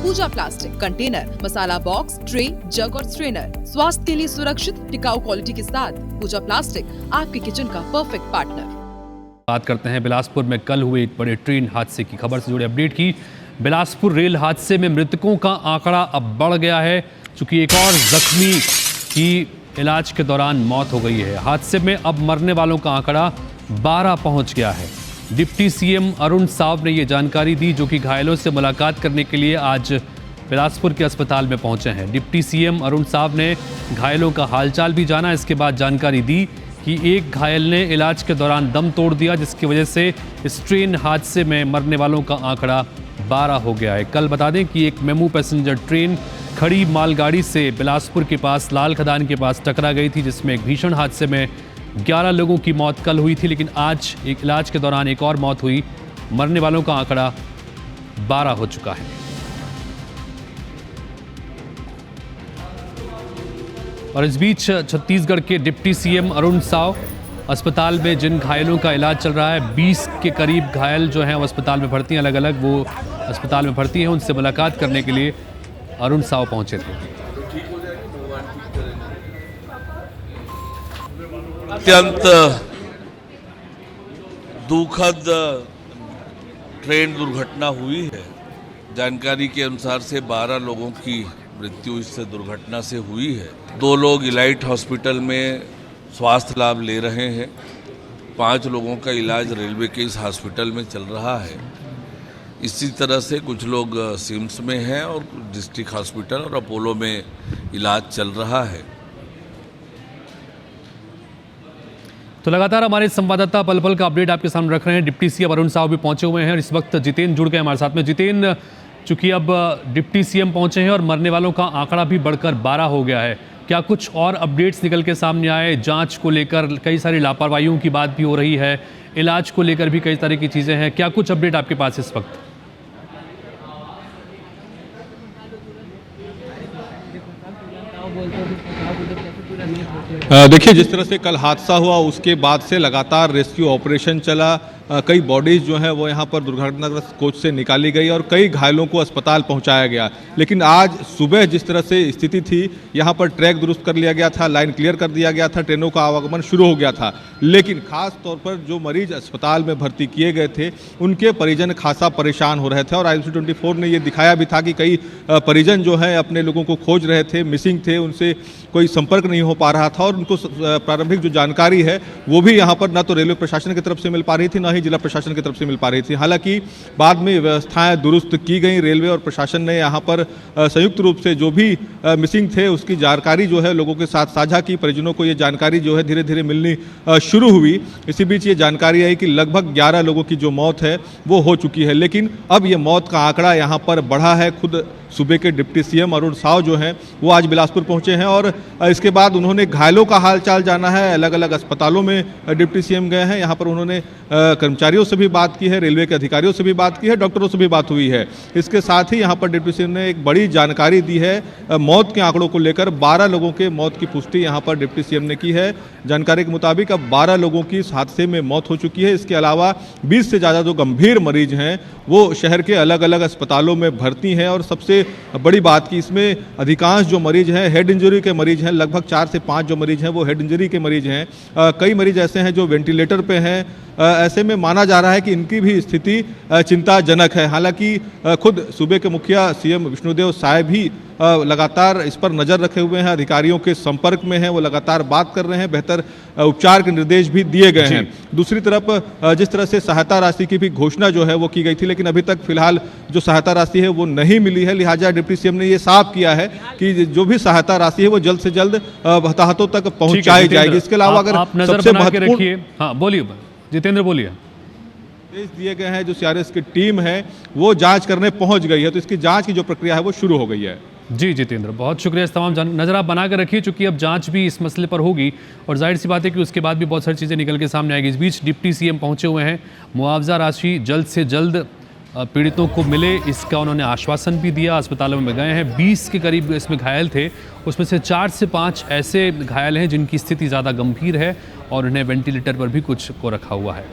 पूजा plastic, container, मसाला box, tray, जग और strainer. स्वास्थ्य के लिए सुरक्षित टिकाऊ क्वालिटी के साथ पूजा प्लास्टिक आपके किचन का परफेक्ट पार्टनर। बात करते हैं बिलासपुर में कल हुए एक बड़े ट्रेन हादसे की खबर से जुड़े अपडेट की। बिलासपुर रेल हादसे में मृतकों का आंकड़ा अब बढ़ गया है, चूंकि एक और जख्मी की इलाज के दौरान मौत हो गई है। हादसे में अब मरने वालों का आंकड़ा 12 पहुंच गया है। डिप्टी सीएम अरुण साव ने ये जानकारी दी, जो कि घायलों से मुलाकात करने के लिए आज बिलासपुर के अस्पताल में पहुंचे हैं। डिप्टी सीएम अरुण साव ने घायलों का हालचाल भी जाना। इसके बाद जानकारी दी कि एक घायल ने इलाज के दौरान दम तोड़ दिया, जिसकी वजह से इस ट्रेन हादसे में मरने वालों का आंकड़ा 12 हो गया है। कल बता दें कि एक मेमू पैसेंजर ट्रेन खड़ी मालगाड़ी से बिलासपुर के पास लाल खदान के पास टकरा गई थी, जिसमें एक भीषण हादसे में 11 लोगों की मौत कल हुई थी। लेकिन आज एक इलाज के दौरान एक और मौत हुई। मरने वालों का आंकड़ा 12 हो चुका है। और इस बीच छत्तीसगढ़ के डिप्टी सीएम अरुण साव अस्पताल में जिन घायलों का इलाज चल रहा है, 20 के करीब घायल जो हैं वो अस्पताल में भर्ती हैं, अलग अलग वो अस्पताल में भर्ती हैं। उनसे मुलाकात करने के लिए अरुण साव पहुंचे थे। अत्यंत दुखद ट्रेन दुर्घटना हुई है। जानकारी के अनुसार से 12 लोगों की मृत्यु इस दुर्घटना से हुई है। 2 लोग इलाइट हॉस्पिटल में स्वास्थ्य लाभ ले रहे हैं। 5 लोगों का इलाज रेलवे के इस हॉस्पिटल में चल रहा है। इसी तरह से कुछ लोग सिम्स में हैं और डिस्ट्रिक्ट हॉस्पिटल और अपोलो में इलाज चल रहा है। तो लगातार हमारे संवाददाता पल पल का अपडेट आपके सामने रख रहे हैं। डिप्टी सीएम अरुण साव भी पहुंचे हुए हैं और इस वक्त जितेंद्र जुड़ गए हमारे साथ में। जितेंद्र, चूंकि अब डिप्टी सीएम पहुंचे हैं और मरने वालों का आंकड़ा भी बढ़कर 12 हो गया है, क्या कुछ और अपडेट्स निकल के सामने आए? जांच को लेकर कई सारी लापरवाहियों की बात भी हो रही है, इलाज को लेकर भी कई तरह की चीज़ें हैं। क्या कुछ अपडेट आपके पास इस वक्त? देखिए, जिस तरह से कल हादसा हुआ उसके बाद से लगातार रेस्क्यू ऑपरेशन चला। कई बॉडीज़ जो हैं वो यहाँ पर दुर्घटनाग्रस्त कोच से निकाली गई और कई घायलों को अस्पताल पहुँचाया गया। लेकिन आज सुबह जिस तरह से स्थिति थी, यहाँ पर ट्रैक दुरुस्त कर लिया गया था, लाइन क्लियर कर दिया गया था, ट्रेनों का आवागमन शुरू हो गया था। लेकिन खास तौर पर जो मरीज अस्पताल में भर्ती किए गए थे, उनके परिजन खासा परेशान हो रहे थे। और IMC24 ने ये दिखाया भी था कि कई परिजन जो है अपने लोगों को खोज रहे थे, मिसिंग थे, उनसे कोई संपर्क नहीं हो पा रहा था। और उनको प्रारंभिक जो जानकारी है वो भी यहाँ पर ना तो रेलवे प्रशासन की तरफ से मिल पा रही थी, ना ही जिला प्रशासन की तरफ से मिल पा रही थी। हालांकि बाद में व्यवस्थाएं दुरुस्त की गई। रेलवे और प्रशासन ने यहाँ पर संयुक्त रूप से जो भी मिसिंग थे उसकी जानकारी जो है लोगों के साथ साझा की। परिजनों को ये जानकारी जो है धीरे धीरे मिलनी शुरू हुई। इसी बीच ये जानकारी आई कि लगभग 11 लोगों की जो मौत है वो हो चुकी है। लेकिन अब ये मौत का आंकड़ा यहाँ पर बढ़ा है। खुद सूबे के डिप्टी सीएम अरुण साव जो हैं वो आज बिलासपुर पहुंचे हैं और इसके बाद उन्होंने घायलों का हालचाल जाना है। अलग अलग अस्पतालों में डिप्टी सीएम गए हैं। यहाँ पर उन्होंने कर्मचारियों से भी बात की है, रेलवे के अधिकारियों से भी बात की है, डॉक्टरों से भी बात हुई है। इसके साथ ही यहाँ पर डिप्टी सीएम ने एक बड़ी जानकारी दी है मौत के आंकड़ों को लेकर। 12 लोगों के मौत की पुष्टि यहाँ पर डिप्टी सीएम ने की है। जानकारी के मुताबिक अब 12 लोगों की इस हादसे में मौत हो चुकी है। इसके अलावा 20 से ज़्यादा जो गंभीर मरीज हैं वो शहर के अलग अलग अस्पतालों में भर्ती हैं। और सबसे बड़ी बात कि इसमें अधिकांश जो मरीज हैं हेड इंजरी के मरीज हैं। लगभग 4 से 5 जो मरीज हैं वो हेड इंजरी के मरीज हैं। कई मरीज ऐसे हैं जो वेंटिलेटर पे हैं। ऐसे में माना जा रहा है कि इनकी भी स्थिति चिंताजनक है। हालांकि खुद सूबे के मुखिया सीएम विष्णुदेव साय भी लगातार इस पर नज़र रखे हुए हैं, अधिकारियों के संपर्क में हैं, वो लगातार बात कर रहे हैं, बेहतर उपचार के निर्देश भी दिए गए हैं। दूसरी तरफ जिस तरह से सहायता राशि की भी घोषणा जो है वो की गई थी, लेकिन अभी तक फिलहाल जो सहायता राशि है वो नहीं मिली है। लिहाजा डिप्टी सीएम ने ये साफ किया है कि जो भी सहायता राशि है वो जल्द से जल्द हताहतों तक पहुँचाई जाएगी। इसके अलावा अगर सबसे महत्वपूर्ण, हाँ बोलिए जितेंद्र, बोलिए। निर्देश दिए गए हैं, जो सीआरएस की टीम है वो जांच करने पहुंच गई है, तो इसकी जांच की जो प्रक्रिया है वो शुरू हो गई है। जी जितेंद्र, बहुत शुक्रिया। इस तमाम नज़र आप बना कर रखिए, चूंकि अब जांच भी इस मसले पर होगी और जाहिर सी बात है कि उसके बाद भी बहुत सारी चीज़ें निकल के सामने आएगी। इस बीच डिप्टी सीएम पहुंचे हुए हैं। मुआवजा राशि जल्द से जल्द पीड़ितों को मिले, इसका उन्होंने आश्वासन भी दिया। अस्पतालों में गए हैं, 20 के करीब इसमें घायल थे, उसमें से 4 से 5 ऐसे घायल हैं जिनकी स्थिति ज़्यादा गंभीर है और उन्हें वेंटिलेटर पर भी कुछ को रखा हुआ है।